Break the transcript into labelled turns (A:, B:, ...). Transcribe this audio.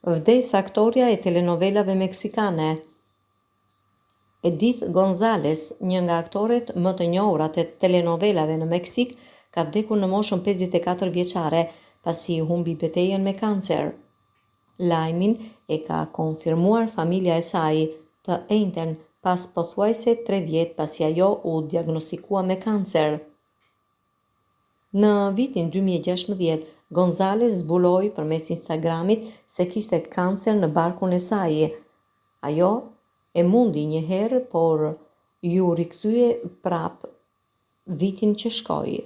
A: Vdes aktoria e telenovelave meksikane. Edith Gonzalez, një nga aktoret më të njohura të telenovelave në Meksik, ka vdekur në moshën 54 vjeçare pasi humbi betejën me kancer. Lajmin e ka konfirmuar familja e saj të njëjtën pas pothuajse 3 vjet pasi ajo u diagnostikua me kancer. Në vitin 2016, Gonzalez zbuloi përmes Instagramit se kishte kancer në barkun e saj. Ajo e mundi një herë, por ju rikthye prap vitin që shkoi.